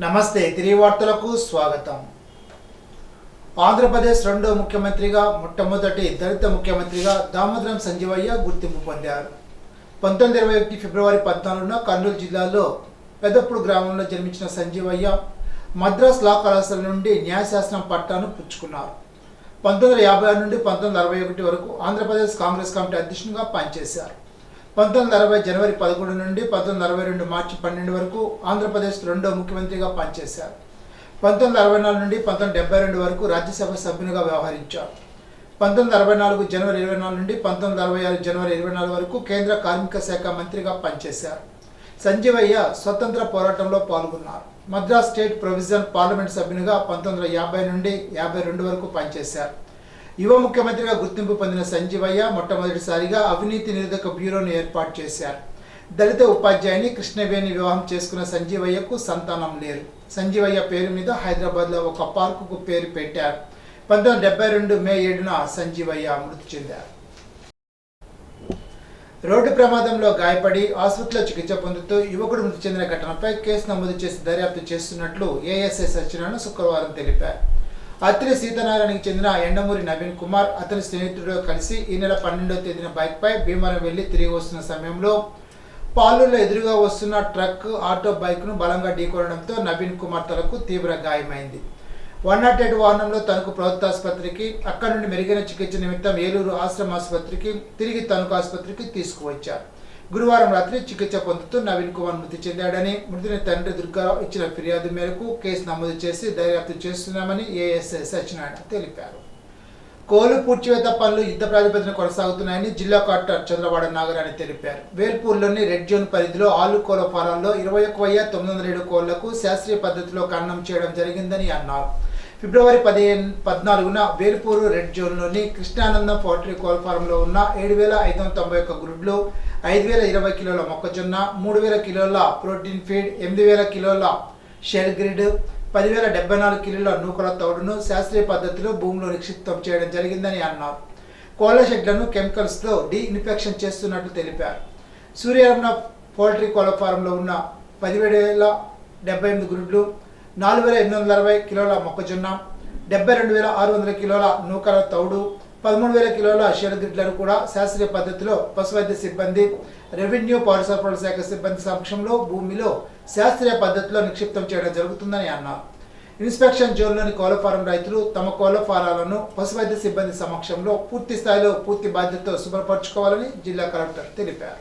నమస్తే తిరిగి వార్తలకు స్వాగతం. ఆంధ్రప్రదేశ్ రెండో ముఖ్యమంత్రిగా మొట్టమొదటి దళిత ముఖ్యమంత్రిగా దామోదరం సంజీవయ్య గుర్తింపు పొందారు. 1921 ఫిబ్రవరి 14న కర్నూలు జిల్లాలో పెదప్పుడు గ్రామంలో జన్మించిన సంజీవయ్య మద్రాస్ లా కళాశాల నుండి న్యాయశాస్త్రం పట్టాను పుచ్చుకున్నారు. 1956 నుండి 1961 వరకు ఆంధ్రప్రదేశ్ కాంగ్రెస్ కమిటీ అధ్యక్షునిగా పనిచేశారు. 1960 జనవరి 11 నుండి 1962 మార్చి 12 వరకు ఆంధ్రప్రదేశ్ రెండో ముఖ్యమంత్రిగా పనిచేశారు. 1964 నుండి 1972 వరకు రాజ్యసభ సభ్యునిగా వ్యవహరించారు. 1964 జనవరి 24 నుండి 1966 జనవరి 24 వరకు కేంద్ర కార్మిక శాఖ మంత్రిగా పనిచేశారు. సంజీవయ్య స్వతంత్ర పోరాటంలో పాల్గొన్నారు. మద్రాస్ స్టేట్ ప్రొవిజన్ పార్లమెంట్ సభ్యునిగా 1950 నుండి 52 వరకు పనిచేశారు. యువ ముఖ్యమంత్రిగా గుర్తింపు పొందిన సంజీవయ్య మొట్టమొదటిసారిగా అవినీతి నిరోధక బ్యూరోను ఏర్పాటు చేశారు. దళిత ఉపాధ్యాయుని కృష్ణవేణి వివాహం చేసుకున్న సంజీవయ్యకు సంతానం లేరు. సంజీవయ్య పేరు మీద హైదరాబాద్లో ఒక పార్కుకు పేరు పెట్టారు. 1972 మే 7న సంజీవయ్య మృతి చెందారు. రోడ్డు ప్రమాదంలో గాయపడి ఆసుపత్రిలో చికిత్స పొందుతూ యువకుడు మృతి చెందిన ఘటనపై కేసు నమోదు చేసి దర్యాప్తు చేస్తున్నట్లు ఏఎస్ఐ సత్యనారాయణ శుక్రవారం తెలిపారు. అత్రి సీతానారాయణకి చెందిన ఎండమూరి నవీన్ కుమార్ అతని స్నేహితుడితో కలిసి ఈ నెల 12వ తేదీన బైక్పై భీమవరం వెళ్లి తిరిగి వస్తున్న సమయంలో పాలూరులో ఎదురుగా వస్తున్న ట్రక్ ఆటో బైక్ను బలంగా ఢీకొనడంతో నవీన్ కుమార్ తలకు తీవ్ర గాయమైంది. 108 వాహనంలో తణుకు ప్రభుత్వ ఆసుపత్రికి, అక్కడి నుండి మెరుగైన చికిత్స నిమిత్తం ఏలూరు ఆశ్రమ ఆసుపత్రికి, తిరిగి తణుకు ఆసుపత్రికి తీసుకువచ్చారు. గురువారం రాత్రి చికిత్స పొందుతూ నవీన్ కుమార్ మృతి చెందాడని, మృతుని తండ్రి దుర్గారావు ఇచ్చిన ఫిర్యాదు మేరకు కేసు నమోదు చేసి దర్యాప్తు చేస్తున్నామని ఏఎస్ఐ సత్యనారాయణ తెలిపారు. కోలు పూడ్చివేత పనులు యుద్ధ ప్రాతిపదికన కొనసాగుతున్నాయని జిల్లా కలెక్టర్ చంద్రవాడ నాగరాణి తెలిపారు. వేల్పూర్లోని రెడ్ జోన్ పరిధిలో ఆలు కోళ్ల ఫారాల్లో 21,907 కోళ్లకు శాస్త్రీయ పద్ధతిలో ఖననం చేయడం జరిగిందని అన్నారు. ఫిబ్రవరి 14న వేల్పూరు రెడ్ జోన్లోని కృష్ణానందం పౌల్ట్రీ కోళ్ల ఫారంలో ఉన్న 7,591 గుడ్లు, 5,020 కిలోల మొక్కజొన్న, 3,000 కిలోల ప్రోటీన్ ఫీడ్, 8,000 కిలోల షెల్ గ్రిడ్, 10,074 కిలోల నూకల తౌడును శాస్త్రీయ పద్ధతిలో భూమిలో నిక్షిప్తం చేయడం జరిగిందని అన్నారు. కోళ్ల షెడ్లను కెమికల్స్తో డీఇన్ఫెక్షన్ చేస్తున్నట్లు తెలిపారు. సూర్యరమణ పౌల్ట్రీ కోళ్ల ఫారంలో ఉన్న 10,078 గుడ్లు, 4,860 కిలోల మొక్కజొన్న, 72,600 కిలోల నూకల తౌడు, 13,000 కిలోల షెల్ గ్రిడ్లను కూడా శాస్త్రీయ పద్ధతిలో పశువైద్య సిబ్బంది, రెవెన్యూ పౌర సరఫరాల శాఖ సిబ్బంది సమక్షంలో భూమిలో శాస్త్రీయ పద్ధతిలో నిక్షిప్తం చేయడం జరుగుతుందని అన్నారు. ఇన్స్పెక్షన్ జోన్లోని కోళ్ల ఫారం రైతులు తమ కోళ్ల ఫారాలను పశువైద్య సిబ్బంది సమక్షంలో పూర్తి స్థాయిలో పూర్తి బాధ్యతతో శుభ్రపరచుకోవాలని జిల్లా కలెక్టర్ తెలిపారు.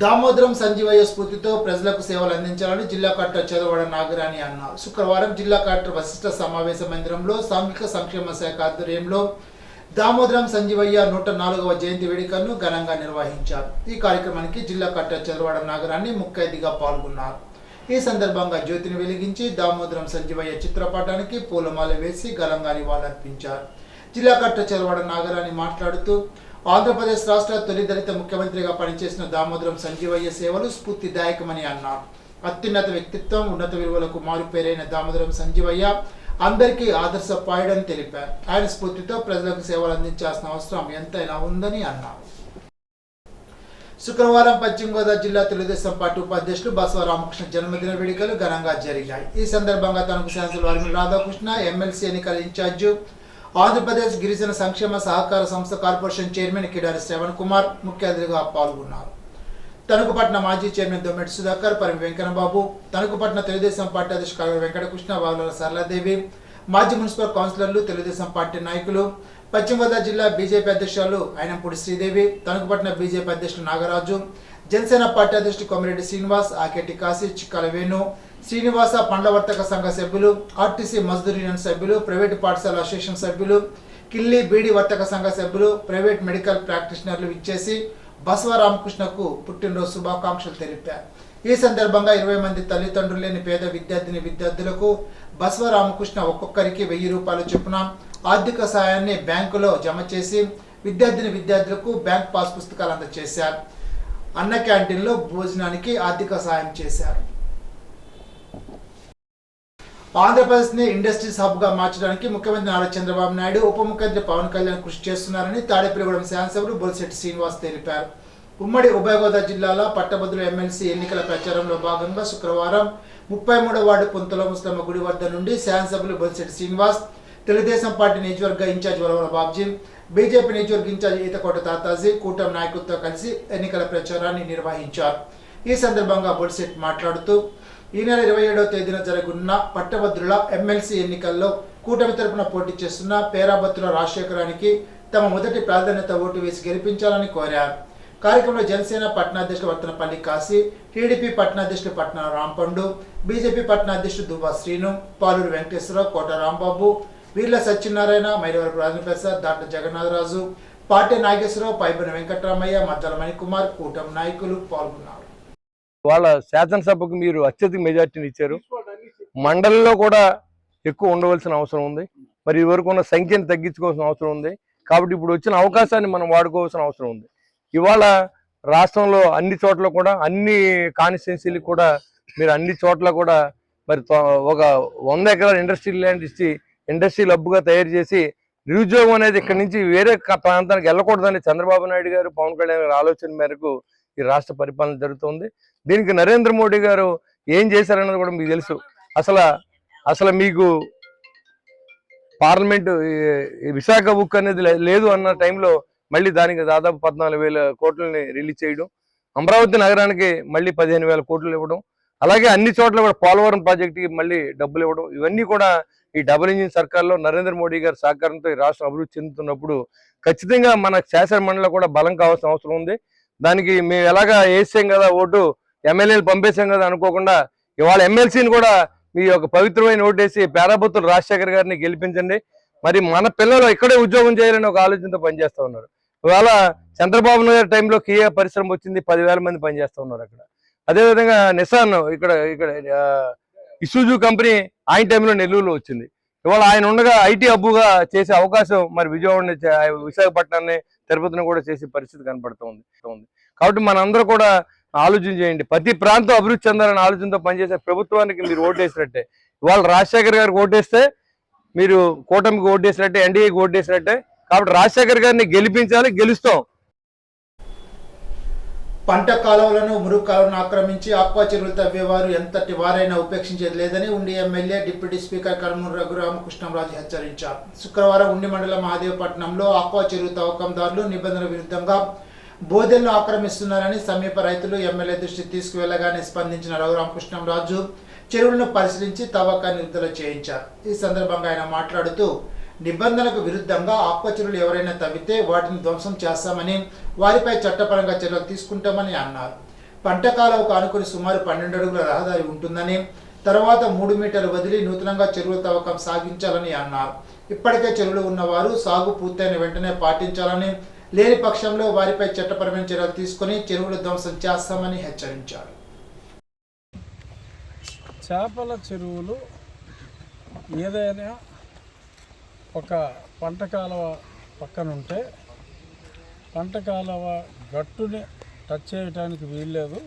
దామోదరం సంజీవయ్య స్ఫూర్తితో ప్రజలకు సేవలు అందించాలని జిల్లా కలెక్టర్ చంద్రవాడ నాగరాణి అన్నారు. శుక్రవారం జిల్లా కలెక్టర్ వశిష్ఠ సమావేశ మందిరంలో సాంఘిక సంక్షేమ శాఖ ఆధ్వర్యంలో దామోదరం సంజీవయ్య 104వ జయంతి వేడుకలను ఘనంగా నిర్వహించారు. ఈ కార్యక్రమానికి జిల్లా కలెక్టర్ చంద్రవాడ నాగరాణి ముఖ్య అతిథిగా పాల్గొన్నారు. ఈ సందర్భంగా జ్యోతిని వెలిగించి దామోదరం సంజీవయ్య చిత్రపటానికి పూలమాల వేసి ఘనంగా నివాళులర్పించారు. జిల్లా కలెక్టర్ చంద్రవాడ నాగరాణి మాట్లాడుతూ ఆంధ్రప్రదేశ్ రాష్ట్ర తొలి దళిత ముఖ్యమంత్రిగా పనిచేసిన దామోదరం సంజీవయ్య సేవలు స్ఫూర్తిదాయకమని అన్నారు. అత్యున్నత వ్యక్తిత్వం, ఉన్నత విలువలకు మారుపేరైన దామోదరం సంజీవయ్య అందరికీ ఆదర్శపాయుడని తెలిపారు. ఆయన స్ఫూర్తితో ప్రజలకు సేవలు అందించాల్సిన అవసరం ఎంతైనా ఉందని అన్నారు. శుక్రవారం పశ్చిమ గోదావరి జిల్లా తెలుగుదేశం పార్టీ ఉపాధ్యక్షులు బసవ రామకృష్ణ జన్మదిన వేడుకలు ఘనంగా జరిగాయి. ఈ సందర్భంగా తనకు శాసనసభ్యులు వరిమిల రాధాకృష్ణ, ఎమ్మెల్సీ ఎన్నికల ఇన్ఛార్జి, ఆంధ్రప్రదేశ్ గిరిజన సంక్షేమ సహకార సంస్థ కార్పొరేషన్ చైర్మన్ కిడారి శ్రవణ్ కుమార్ ముఖ్య అతిథిగా పాల్గొన్నారు. తణుకుపట్నం మాజీ చైర్మన్ దొమ్మెటి సుధాకర్, పరిమి వెంకన్నబాబు, తణుకుపట్నం తెలుగుదేశం పార్టీ అధ్యక్షుడు కలవరి వెంకటకృష్ణ, వాగుల సరళాదేవి, మాజీ మున్సిపల్ కౌన్సిలర్లు, తెలుగుదేశం పార్టీ నాయకులు, పశ్చిమ గోదావరి జిల్లా బీజేపీ అధ్యక్షులు అయినంపూడి శ్రీదేవి, తణుకుపట్నం బీజేపీ అధ్యక్షుడు నాగరాజు, జనసేన పార్టీ అధ్యక్షుడు కొమిరెడ్డి శ్రీనివాస్, ఆకేటి కాశీ, చిక్కాల వేణు, శ్రీనివాస, పండ్ల వర్తక సంఘ సభ్యులు, ఆర్టీసీ మజ్దూర్ యూనియన్ సభ్యులు, ప్రైవేటు పాఠశాల అసోసియేషన్ సభ్యులు, కిల్లి బీడీ వర్తక సంఘ సభ్యులు, ప్రైవేట్ మెడికల్ ప్రాక్టీషనర్లు ఇచ్చేసి బసవ రామకృష్ణకు పుట్టినరోజు శుభాకాంక్షలు తెలిపారు. ఈ సందర్భంగా 20 మంది తల్లిదండ్రులు లేని పేద విద్యార్థులకు బసవ రామకృష్ణ ఒక్కొక్కరికి 1,000 రూపాయలు చొప్పున ఆర్థిక సహాయాన్ని బ్యాంకులో జమ చేసి విద్యార్థులకు బ్యాంక్ పాస్ పుస్తకాలు అందజేశారు. అన్న క్యాంటీన్లో భోజనానికి ఆర్థిక సహాయం చేశారు. ఆంధ్రప్రదేశ్ని ఇండస్ట్రీస్ హబ్గా మార్చడానికి ముఖ్యమంత్రి నారా చంద్రబాబు నాయుడు, ఉప ముఖ్యమంత్రి పవన్ కళ్యాణ్ కృషి చేస్తున్నారని తాడేపల్లిగూడెం శాసనసభ్యులు బొలిశెట్టి శ్రీనివాస్ తెలిపారు. ఉమ్మడి ఉభయ గోదావరి జిల్లాల పట్టభద్రుల ఎమ్మెల్సీ ఎన్నికల ప్రచారంలో భాగంగా శుక్రవారం 33వ వార్డు పుంతల ముస్తమ్మ గుడి వద్ద నుండి శాసనసభ్యులు బొలిశెట్టి శ్రీనివాస్, తెలుగుదేశం పార్టీ నియోజకవర్గ ఇన్ఛార్జ్ వలవల బాబ్జీ, బీజేపీ నియోజకవర్గ ఇన్ఛార్జ్ ఈతకోట తాతాజీ కూటమి నాయకులతో కలిసి ఎన్నికల ప్రచారాన్ని నిర్వహించారు. ఈ సందర్భంగా బొలిశెట్టి మాట్లాడుతూ ఈ నెల 27వ తేదీన జరగనున్న పట్టభద్రుల ఎమ్మెల్సీ ఎన్నికల్లో కూటమి తరపున పోటీ చేస్తున్న పేరాబత్తుల రాజశేఖరానికి తమ మొదటి ప్రాధాన్యత ఓటు వేసి గెలిపించాలని కోరారు. కార్యక్రమంలో జనసేన పట్టణాధ్యక్షులు వర్తనపల్లి కాశీ, టీడీపీ పట్టణాధ్యక్షులు పట్న రాంపండు, బీజేపీ పట్టణాధ్యక్షులు దువ్వా శ్రీను, పాలూరు వెంకటేశ్వరరావు, కోట రాంబాబు, వీర్ల సత్యనారాయణ, మైలవరపు రాజప్రసాద్, దాంట్ల జగన్నాథరాజు, పార్టీ నాగేశ్వరరావు, పైబన వెంకటరామయ్య, మద్దల మణికుమార్, కూటమి నాయకులు పాల్గొన్నారు. వాళ్ళ శాసనసభకు మీరు అత్యధిక మెజార్టీని ఇచ్చారు. మండలిలో కూడా ఎక్కువ ఉండవలసిన అవసరం ఉంది. మరి ఇవరకు ఉన్న సంఖ్యను తగ్గించుకోవాల్సిన అవసరం ఉంది. కాబట్టి ఇప్పుడు వచ్చిన అవకాశాన్ని మనం వాడుకోవాల్సిన అవసరం ఉంది. ఇవాళ రాష్ట్రంలో అన్ని చోట్ల కూడా అన్ని కాన్స్టిట్యున్సీలకు కూడా మీరు అన్ని చోట్ల కూడా మరి ఒక 100 ఎకరాల ఇండస్ట్రియల్ ల్యాండ్ ఇచ్చి ఇండస్ట్రియల్ హబ్గా తయారు చేసి నిరుద్యోగం అనేది ఇక్కడి నుంచి వేరే ప్రాంతానికి వెళ్ళకూడదని చంద్రబాబు నాయుడు గారు, పవన్ కళ్యాణ్ గారి ఆలోచన మేరకు ఈ రాష్ట్ర పరిపాలన జరుగుతుంది. దీనికి నరేంద్ర మోడీ గారు ఏం చేశారన్నది కూడా మీకు తెలుసు. అసలు మీకు పార్లమెంటు విశాఖ బుక్ అనేది లేదు అన్న టైంలో మళ్ళీ దానికి దాదాపు 14,000 కోట్లని రిలీజ్ చేయడం, అమరావతి నగరానికి మళ్ళీ 15,000 కోట్లు ఇవ్వడం, అలాగే అన్ని చోట్ల కూడా పోలవరం ప్రాజెక్టుకి మళ్ళీ డబ్బులు ఇవ్వడం, ఇవన్నీ కూడా ఈ డబుల్ ఇంజిన్ సర్కార్లో నరేంద్ర మోడీ గారి సహకారంతో ఈ రాష్ట్రం అభివృద్ధి చెందుతున్నప్పుడు ఖచ్చితంగా మన శాసన మండలిలో కూడా బలం కావాల్సిన అవసరం ఉంది. దానికి మేము ఎలాగా వేసాం కదా ఓటు, ఎమ్మెల్యేలు పంపేశాం కదా అనుకోకుండా ఇవాళ ఎమ్మెల్సీని కూడా మీ యొక్క పవిత్రమైన ఓటేసి పేరాబత్తుల రాజశేఖర్ గారిని గెలిపించండి. మరి మన పిల్లలు ఇక్కడే ఉద్యోగం చేయాలని ఒక ఆలోచనతో పనిచేస్తూ ఉన్నారు. ఇవాళ చంద్రబాబు నాయుడు టైంలో కియా పరిశ్రమ వచ్చింది, 10,000 మంది పనిచేస్తూ ఉన్నారు అక్కడ. అదేవిధంగా నిసాన్ ఇక్కడ ఇసుజు కంపెనీ ఆయన టైంలో నెల్లూరులో వచ్చింది. ఇవాళ ఆయన ఉండగా ఐటీ హబ్బుగా చేసే అవకాశం మరి విజయవాడ, విశాఖపట్నాన్ని, తిరుపతిని కూడా చేసే పరిస్థితి కనపడుతుంది. కాబట్టి మనందరూ కూడా ఆలోచన చేయండి. ప్రతి ప్రాంతం అభివృద్ధి చెందాలని ఆలోచనతో పనిచేసే ప్రభుత్వానికి మీరు ఓటేసినట్టే. ఇవాళ రాజశేఖర్ గారికి ఓటేస్తే మీరు కూటమికి ఓటేసినట్టే, ఎన్డీఏకి ఓటేసినట్టే. కాబట్టి రాజశేఖర్ గారిని గెలిపించాలి, గెలుస్తాం. పంట కాలువలను, మురుగు కాలువలను ఆక్రమించి ఆక్వా చెరువులు తవ్వేవారు ఎంతటి వారైనా ఉపేక్షించేది లేదని ఉండి MLA deputy speaker Kurnool Raghurama Krishnam Raju హెచ్చరించారు. శుక్రవారం ఉండి మండలం మహాదేవపట్నంలో ఆక్వా చెరువు తవ్వకందారులు నిబంధనల విరుద్ధంగా బోదెలను ఆక్రమిస్తున్నారని సమీప రైతులు ఎమ్మెల్యే దృష్టికి తీసుకువెళ్లగానే స్పందించిన రఘురామకృష్ణంరాజు చెరువులను పరిశీలించి తవ్వకాన్ని విడుదల చేయించారు. ఈ సందర్భంగా ఆయన మాట్లాడుతూ నిబంధనలకు విరుద్ధంగా ఆక్వా చెరువులు ఎవరైనా తవ్వితే వాటిని ధ్వంసం చేస్తామని, వారిపై చట్టపరంగా చర్యలు తీసుకుంటామని అన్నారు. పంట కాలువకు ఆనుకుని సుమారు 12 అడుగుల రహదారి ఉంటుందని, తర్వాత 3 మీటర్లు వదిలి నూతనంగా చెరువుల తవ్వకం సాగించాలని అన్నారు. ఇప్పటికే చెరువులు ఉన్నవారు సాగు పూర్తయిన వెంటనే పాటించాలని, లేని పక్షంలో వారిపై చట్టపరమైన చర్యలు తీసుకుని చెరువులు ధ్వంసం చేస్తామని హెచ్చరించారు. చేపల చెరువులు ఏదైనా ఒక పంట కాలువ పక్కన ఉంటే పంట కాలువ గట్టుని టచ్ చేయడానికి వీల్లేదు.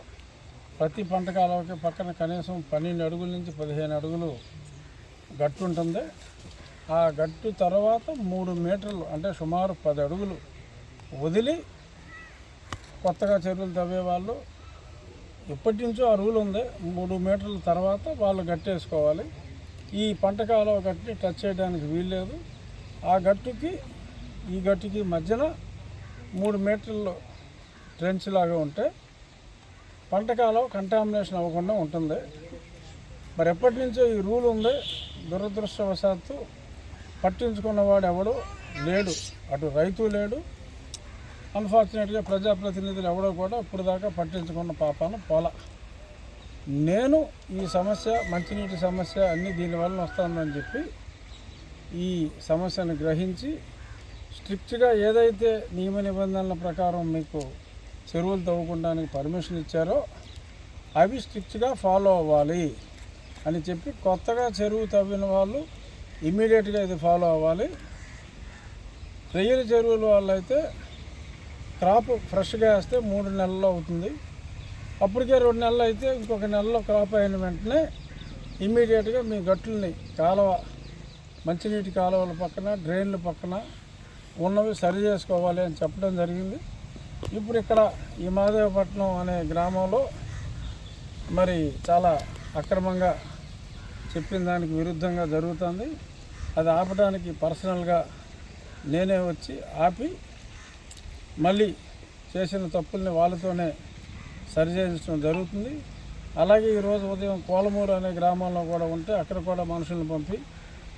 ప్రతి పంట కాలువకి పక్కన కనీసం 12 అడుగుల నుంచి 15 అడుగులు గట్టు ఉంటుంది. ఆ గట్టు తర్వాత 3 మీటర్లు అంటే సుమారు 10 అడుగులు వదిలి కొత్తగా చెరువులు తవ్వేవాళ్ళు ఎప్పటి నుంచో ఆ రూల్ ఉంది. 3 మీటర్ల తర్వాత వాళ్ళు గట్టేసుకోవాలి. ఈ పంట కాలువ గట్టుని టచ్ చేయడానికి వీల్లేదు. ఆ గట్టుకి ఈ గట్టుకి మధ్యన 3 మీటర్లు ట్రెంచ్ లాగా ఉంటే పంట కాలువ కంటామినేషన్ అవ్వకుండా ఉంటుంది. మరి ఎప్పటి నుంచో ఈ రూల్ ఉంది. దురదృష్టవశాత్తు పట్టించుకున్నవాడు ఎవడు లేడు, అటు రైతు లేడు, అన్ఫార్చునేట్గా ప్రజాప్రతినిధులు ఎవడో కూడా ఇప్పుడు దాకా పట్టించుకున్న పాపాన పోల. నేను ఈ సమస్య, మంచినీటి సమస్య అన్నీ దీనివల్ల వస్తుందని చెప్పి ఈ సమస్యను గ్రహించి స్ట్రిక్ట్గా ఏదైతే నియమ నిబంధనల ప్రకారం మీకు చెరువులు తవ్వుకోవడానికి పర్మిషన్ ఇచ్చారో అవి స్ట్రిక్ట్గా ఫాలో అవ్వాలి అని చెప్పి కొత్తగా చెరువు తవ్విన వాళ్ళు ఇమ్మీడియట్గా ఇది ఫాలో అవ్వాలి. రొయ్యల చెరువుల వాళ్ళు అయితే క్రాప్ ఫ్రెష్గా వేస్తే 3 నెలల్లో అవుతుంది. అప్పటికే 2 నెలలు అయితే ఇంకొక నెలలో క్రాప్ అయిన వెంటనే ఇమ్మీడియట్గా మీ గట్టుల్ని కాలువ, మంచినీటి కాలువల పక్కన, డ్రైన్ల పక్కన ఉన్నవి సరి చేసుకోవాలి అని చెప్పడం జరిగింది. ఇప్పుడు ఇక్కడ ఈ మహదేవపట్నం అనే గ్రామంలో మరి చాలా అక్రమంగా చెప్పిన దానికి విరుద్ధంగా జరుగుతుంది. అది ఆపడానికి పర్సనల్గా నేనే వచ్చి ఆపి మళ్ళీ చేసిన తప్పుల్ని వాళ్ళతోనే సరిచేయించడం జరుగుతుంది. అలాగే ఈరోజు ఉదయం కోలమూరు అనే గ్రామంలో కూడా ఉంటే అక్కడ కూడా మనుషులను పంపి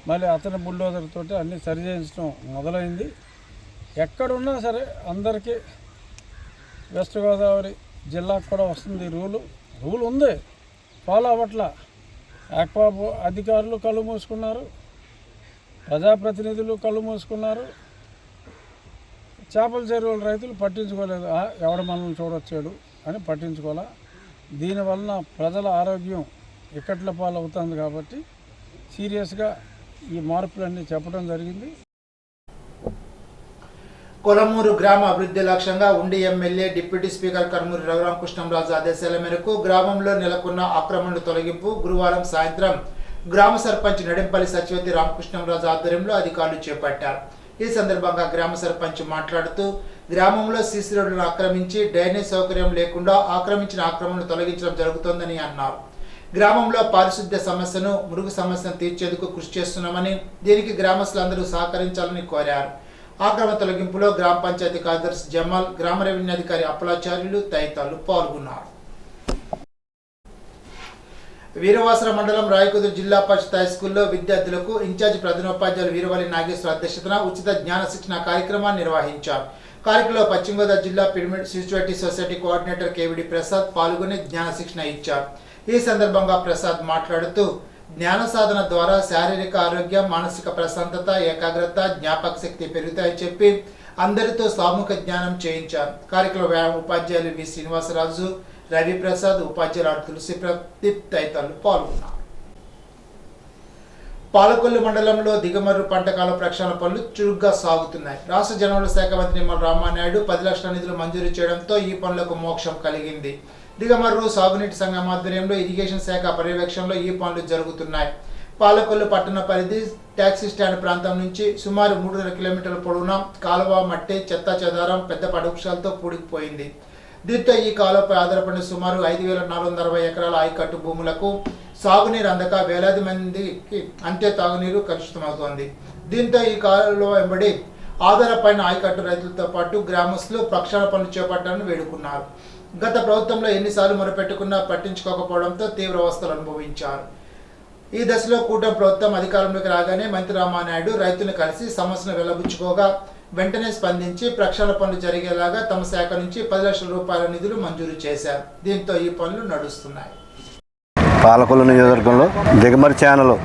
మళ్ళీ అతని బుల్డోజర్ తోటి అన్నీ సరిచేయించడం మొదలైంది. ఎక్కడున్నా సరే అందరికీ వెస్ట్ గోదావరి జిల్లాకు కూడా వస్తుంది రూల్ ఉంది, ఫాలో అవ్వట్ల. ఆక్వా అధికారులు కళ్ళు మూసుకున్నారు, ప్రజాప్రతినిధులు కళ్ళు మూసుకున్నారు, చేపల చెరువుల రైతులు పట్టించుకోలేదు. ఎవడ మనల్ని చూడొచ్చాడు అని పట్టించుకోలే. దీనివలన ప్రజల ఆరోగ్యం ఇక్కట్ల పాలవుతుంది. కాబట్టి సీరియస్గా ఈ మార్పులన్నీ చెప్పడం జరిగింది. కొలమూరు గ్రామ అభివృద్ధి లక్ష్యంగా ఉండి MLA deputy speaker Karmuri Raghurama Krishnam Raju ఆదేశాల మేరకు గ్రామంలో నెలకొన్న ఆక్రమణల తొలగింపు గురువారం సాయంత్రం గ్రామ సర్పంచ్ నడింపల్లి సత్యవతి రామకృష్ణంరాజు ఆధ్వర్యంలో అధికారులు చేపట్టారు. ఈ సందర్భంగా గ్రామ సర్పంచ్ మాట్లాడుతూ గ్రామంలో సీసీ రోడ్లను ఆక్రమించి డ్రైనేజ్ సౌకర్యం లేకుండా ఆక్రమించిన ఆక్రమణను తొలగించడం జరుగుతోందని అన్నారు. గ్రామంలో పారిశుద్ధ్య సమస్యను, మురుగు సమస్యను తీర్చేందుకు కృషి చేస్తున్నామని, దీనికి గ్రామస్తులందరూ సహకరించాలని కోరారు. ఆక్రమణ తొలగింపులో గ్రామ పంచాయతీ కార్యదర్శి జమాల్, గ్రామ రెవెన్యూ అధికారి అప్పలాచార్యులు తదితరులు పాల్గొన్నారు. వీరవాసర మండలం రాయకుదురు జిల్లా పరిషత్ హైస్కూల్లో విద్యార్థులకు ఇన్ఛార్జి ప్రధానోపాధ్యాయులు వీరవల్లి నాగేశ్వర అధ్యక్షతన ఉచిత జ్ఞాన శిక్షణ కార్యక్రమాన్ని నిర్వహించారు. కార్యక్రమంలో పశ్చిమ గోదావరి జిల్లా పిరమిడ్ సిస్టర్టీ సొసైటీ కోఆర్డినేటర్ కేవిడి ప్రసాద్ పాల్గొని జ్ఞాన శిక్షణ ఇచ్చారు. ఈ సందర్భంగా ప్రసాద్ మాట్లాడుతూ జ్ఞాన సాధన ద్వారా శారీరక ఆరోగ్యం, మానసిక ప్రశాంతత, ఏకాగ్రత, జ్ఞాపక శక్తి పెరుగుతాయని చెప్పి అందరితో సామూహిక జ్ఞానం చేయించారు. కార్యక్రమ ఉపాధ్యాయులు వి శ్రీనివాసరాజు, రవి ప్రసాద్, ఉపాధ్యాయులు తులసి ప్రదీప్ తదితరులు పాల్గొన్నారు. పాలకొల్లు మండలంలో దిగమర్రు పంటకాల ప్రక్షాళన పనులు చురుగ్గా సాగుతున్నాయి. రాష్ట్ర జనవరుల శాఖ మంత్రి నిమ్మల రామానాయుడు 10 లక్షల నిధులు మంజూరు చేయడంతో ఈ పనులకు మోక్షం కలిగింది. దిగమర్రు సాగునీటి సంఘం ఆధ్వర్యంలో ఇరిగేషన్ శాఖ పర్యవేక్షణలో ఈ పనులు జరుగుతున్నాయి. పాలకొల్లు పట్టణ పరిధి టాక్సీ స్టాండ్ ప్రాంతం నుంచి సుమారు 300 కిలోమీటర్ల పొడవున కాలువ మట్టి, చెత్త చెదారం, పెద్ద పడవృక్షాలతో పూడికిపోయింది. దీంతో ఈ కాలువపై ఆధారపడిన సుమారు 5,460 ఎకరాల ఆయకట్టు భూములకు సాగునీరు అందక వేలాది మందికి అంతే తాగునీరు కలుషితమవుతోంది. దీంతో ఈ కాలువ వెంబడి ఆధారపడిన ఆయకట్టు రైతులతో పాటు గ్రామస్తులు ప్రక్షాళన పనులు చేపట్టాలని వేడుకున్నారు. గత ప్రభుత్వంలో ఎన్నిసార్లు మొరపెట్టుకున్నా పట్టించుకోకపోవడంతో తీవ్ర అవస్థలు అనుభవించారు. ఈ దశలో కూటమి ప్రభుత్వం అధికారంలోకి రాగానే మంత్రి రామానాయుడు రైతులను కలిసి సమస్యను వెల్లబుచ్చుకోగా వెంటనే స్పందించి ప్రక్షాళన పనులు జరిగేలాగా తమ శాఖ నుంచి 10 లక్షల రూపాయల నిధులు మంజూరు చేశారు. దీంతో ఈ పనులు నడుస్తున్నాయి. పాలకొల్లు నియోజకవర్గంలో దిగమర్రు ఛానల్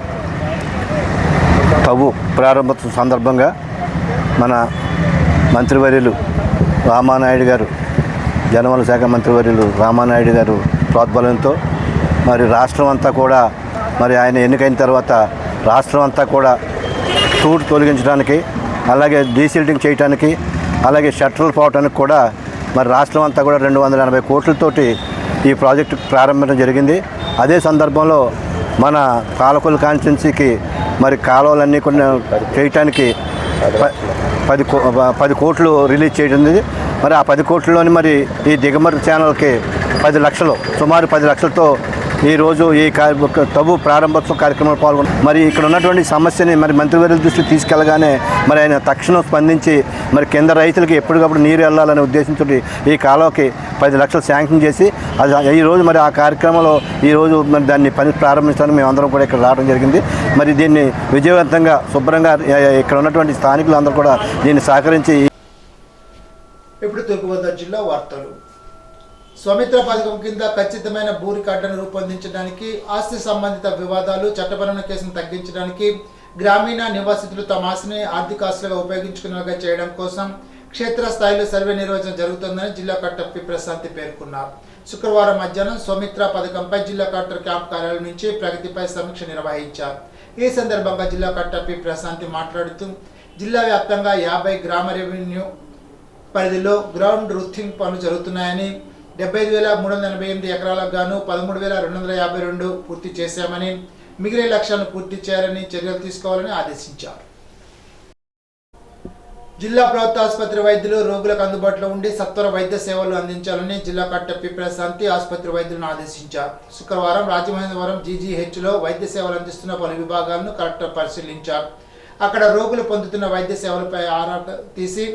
తవ్వు ప్రారంభోత్సవం సందర్భంగా మన మంత్రివర్యులు రామానాయుడు గారు, జనవరుల శాఖ మంత్రివర్యులు రామానాయుడు గారు ప్రోద్బలంతో మరి రాష్ట్రం అంతా కూడా మరి ఆయన ఎన్నికైన తర్వాత రాష్ట్రం అంతా కూడా టూర్ తొలగించడానికి, అలాగే డీసిల్టింగ్ చేయడానికి, అలాగే షట్టర్లు పోవడానికి కూడా మరి రాష్ట్రం అంతా కూడా 280 కోట్లతోటి ఈ ప్రాజెక్టు ప్రారంభించడం జరిగింది. అదే సందర్భంలో మన పాలకొల్లు కాన్స్టిట్యున్సీకి మరి కాలువలన్నీ కొన్ని చేయటానికి 10 కోట్లు రిలీజ్ చేయడం. మరి ఆ 10 కోట్లలోని మరి ఈ దిగమర్రు ఛానల్కి 10 లక్షలు, సుమారు 10 లక్షలతో ఈరోజు ఈ తవ్వు ప్రారంభోత్సవ కార్యక్రమంలో పాల్గొన్నారు. మరి ఇక్కడ ఉన్నటువంటి సమస్యని మరి మంత్రివర్యుల దృష్టికి తీసుకెళ్ళగానే మరి ఆయన తక్షణం స్పందించి మరి కింద రైతులకి ఎప్పటికప్పుడు నీరు వెళ్ళాలనే ఉద్దేశంతో ఈ కాలువకి 10 లక్షలు శాంక్షన్ చేసి ఈరోజు మరి ఆ కార్యక్రమంలో ఈరోజు మరి దాన్ని పని ప్రారంభించడానికి మేమందరం కూడా ఇక్కడ రావడం జరిగింది. మరి దీన్ని విజయవంతంగా శుభ్రంగా ఇక్కడ ఉన్నటువంటి స్థానికులు అందరూ కూడా దీన్ని సహకరించి. ఇప్పుడు తూర్పుగోదావరి జిల్లా వార్తలు. స్వామిత్ర పథకం కింద ఖచ్చితమైన భూ రికార్డులను రూపొందించడానికి, ఆస్తి సంబంధిత వివాదాలు, చట్టపరమైన కేసును తగ్గించడానికి, గ్రామీణ నివాసితులు తమ ఆస్తిని ఆర్థిక ఆస్తులుగా ఉపయోగించుకునేలా చేయడం కోసం క్షేత్రస్థాయిలో సర్వే నిర్వహణ జరుగుతుందని జిల్లా కలెక్టర్ పి ప్రశాంతి పేర్కొన్నారు. శుక్రవారం మధ్యాహ్నం స్వామిత్ర పథకంపై జిల్లా కలెక్టర్ క్యాంప్ కార్యాలయం నుంచి ప్రగతిపై సమీక్ష నిర్వహించారు. ఈ సందర్భంగా జిల్లా కలెక్టర్ పి ప్రశాంతి మాట్లాడుతూ జిల్లా వ్యాప్తంగా 50 గ్రామ రెవెన్యూ పరిధిలో గ్రౌండ్ రూతింగ్ పనులు జరుగుతున్నాయని, 75,388 ఎకరాలకు గాను 13,252 పూర్తి చేశామని, మిగిలిన లక్ష్యాలను పూర్తి చేయాలని చర్యలు తీసుకోవాలని ఆదేశించారు. జిల్లా ప్రభుత్వ ఆసుపత్రి వైద్యులు రోగులకు అందుబాటులో ఉండి సత్వర వైద్య సేవలు అందించాలని జిల్లా కలెక్టర్ పి ప్రశాంతి ఆసుపత్రి వైద్యులను ఆదేశించారు. శుక్రవారం రాజమహేంద్రవరం జీజీహెచ్లో వైద్య సేవలు అందిస్తున్న పలు విభాగాలను కలెక్టర్ పరిశీలించారు. అక్కడ రోగులు పొందుతున్న వైద్య సేవలపై ఆరా తీసి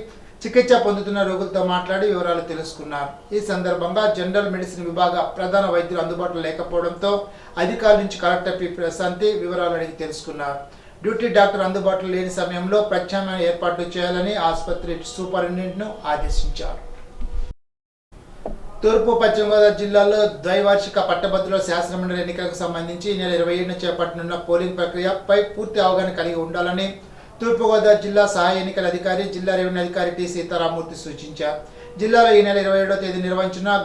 చికిత్స పొందుతున్న రోగులతో మాట్లాడి వివరాలు తెలుసుకున్నారు. ఈ సందర్భంగా జనరల్ మెడిసిన్ విభాగ ప్రధాన వైద్యులు అందుబాటులో లేకపోవడంతో అధికారుల నుంచి కలెక్టర్ పి ప్రశాంతి వివరాలు అడిగి తెలుసుకున్నారు. డ్యూటీ డాక్టర్ అందుబాటులో లేని సమయంలో ప్రత్యామ్నాయ ఏర్పాట్లు చేయాలని ఆసుపత్రి సూపరింటెండెంట్ను ఆదేశించారు. తూర్పు పశ్చిమ గోదావరి జిల్లాలో ద్వైవార్షిక పట్టభద్రుల శాసనమండలి ఎన్నికలకు సంబంధించి ఈ నెల 27న చేపట్టనున్న పోలింగ్ ప్రక్రియపై పూర్తి అవగాహన కలిగి ఉండాలని తూర్పుగోదావరి జిల్లా సహాయ ఎన్నికల అధికారి జిల్లా రెవెన్యూ అధికారి టి సీతారామూర్తి సూచించారు. జిల్లాలో ఈ నెల 27వ తేదీ నిర్వహించిన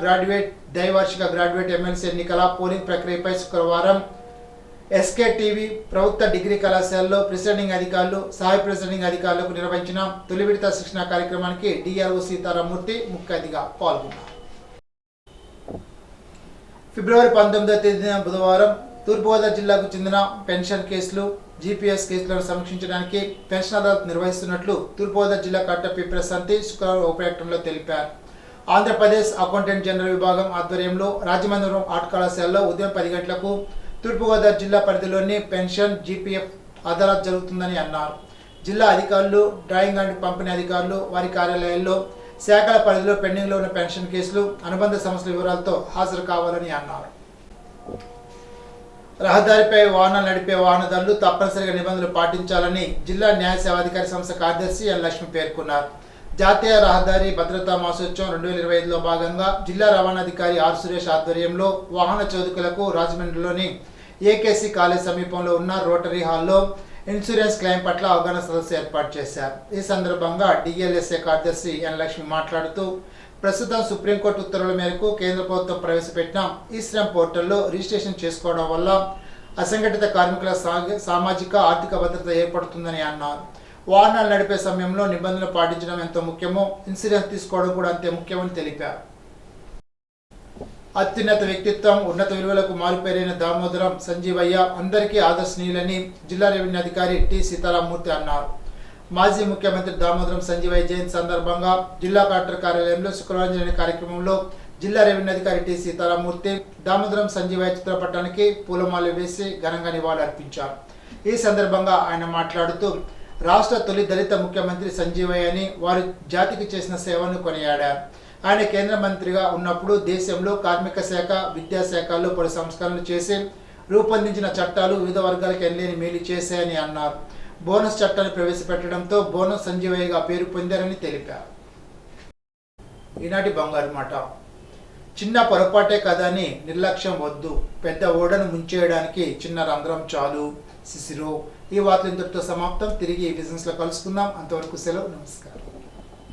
ద్వైవార్షిక గ్రాడ్యుయేట్ ఎమ్మెల్సీ ఎన్నికల పోలింగ్ ప్రక్రియపై శుక్రవారం ఎస్కే టీవీ ప్రభుత్వ డిగ్రీ కళాశాలలో ప్రిసైడింగ్ అధికారులు సహాయ ప్రిసైడింగ్ అధికారులకు నిర్వహించిన తొలి విడత శిక్షణ కార్యక్రమానికి డిఆర్ఓ సీతారామూర్తి ముఖ్య అతిథిగా పాల్గొన్నారు. ఫిబ్రవరి 19వ తేదీన బుధవారం తూర్పుగోదావరి జిల్లాకు చెందిన పెన్షన్ కేసులు జీపీఎస్ కేసులను సమీక్షించడానికి పెన్షన్ అదాలత్ నిర్వహిస్తున్నట్లు తూర్పుగోదావరి జిల్లా కలెక్టర్ పి ప్రశాంతి శుక్రవారం ఒక ప్రకటనలో తెలిపారు. ఆంధ్రప్రదేశ్ అకౌంటెంట్ జనరల్ విభాగం ఆధ్వర్యంలో రాజమహేంద్రవరం ఆర్ట్ కళాశాలలో ఉదయం 10 గంటలకు తూర్పుగోదావరి జిల్లా పరిధిలోని పెన్షన్ జీపీఎఫ్ అదాలత్ జరుగుతుందని అన్నారు. జిల్లా అధికారులు, డ్రాయింగ్ అండ్ పంపిణీ అధికారులు వారి కార్యాలయాల్లో శాఖల పరిధిలో పెండింగ్లో ఉన్న పెన్షన్ కేసులు, అనుబంధ సమస్యల వివరాలతో హాజరు కావాలని అన్నారు. రహదారిపై వాహనాలు నడిపే వాహనదారులు తప్పనిసరిగా నిబంధనలు పాటించాలని జిల్లా న్యాయ సేవాధికారి సంస్థ కార్యదర్శి ఎన్ లక్ష్మి పేర్కొన్నారు. జాతీయ రహదారి భద్రతా మాసోత్సవం 2025లో భాగంగా జిల్లా రవాణాధికారి ఆర్ సురేష్ ఆధ్వర్యంలో వాహన చోదకులకు రాజమండ్రిలోని ఏకేసీ కాలేజ్ సమీపంలో ఉన్న రోటరీ హాల్లో ఇన్సూరెన్స్ క్లెయిమ్ పట్ల అవగాహన సదస్సు ఏర్పాటు చేశారు. ఈ సందర్భంగా డిఎల్ఎస్ఏ కార్యదర్శి ఎన్ లక్ష్మి మాట్లాడుతూ ప్రస్తుతం సుప్రీంకోర్టు ఉత్తర్వుల మేరకు కేంద్ర ప్రభుత్వం ప్రవేశపెట్టిన ఈ శ్రమ్ పోర్టల్లో రిజిస్ట్రేషన్ చేసుకోవడం వల్ల అసంఘటిత కార్మికుల సామాజిక ఆర్థిక భద్రత ఏర్పడుతుందని అన్నారు. వాహనాలు నడిపే సమయంలో నిబంధనలు పాటించడం ఎంతో ముఖ్యమో ఇన్సూరెన్స్ తీసుకోవడం కూడా అంతే ముఖ్యమని తెలిపారు. అత్యున్నత వ్యక్తిత్వం, ఉన్నత విలువలకు మారుపేరైన దామోదరం సంజీవయ్య అందరికీ ఆదర్శనీయులని జిల్లా రెవెన్యూ అధికారి టి సీతారామూర్తి అన్నారు. మాజీ ముఖ్యమంత్రి దామోదరం సంజీవయ్య జయంతి సందర్భంగా జిల్లా కలెక్టర్ కార్యాలయంలో శుక్రవారం జరిగిన కార్యక్రమంలో జిల్లా రెవెన్యూ అధికారి టి సీతారామూర్తి దామోదరం సంజీవయ్య చిత్రపటానికి పూలమాలలు వేసి ఘనంగా నివాళులు అర్పించారు. ఈ సందర్భంగా ఆయన మాట్లాడుతూ రాష్ట్ర తొలి దళిత ముఖ్యమంత్రి సంజీవయ్య అని వారి జాతికి చేసిన సేవను కొనియాడారు. ఆయన కేంద్ర మంత్రిగా ఉన్నప్పుడు దేశంలో కార్మిక శాఖ, విద్యాశాఖల్లో పలు సంస్కరణలు చేసి రూపొందించిన చట్టాలు వివిధ వర్గాలకు ఎనలేని మేలు చేశాయని అన్నారు. బోనస్ చట్టాన్ని ప్రవేశపెట్టడంతో బోనస్ సంజీవయ్యగా పేరు పొందారని తెలిపారు. ఈనాటి బంగారు మాట. చిన్న పొరపాటే కదా అని నిర్లక్ష్యం వద్దు, పెద్ద ఓడను ముంచేయడానికి చిన్న రంధ్రం చాలు. సిసిరో. ఈ వార్తలు ఇంతటితో సమాప్తం. తిరిగి ఈ బిజినెస్లో కలుసుకుందాం. అంతవరకు సెలవు. నమస్కారం.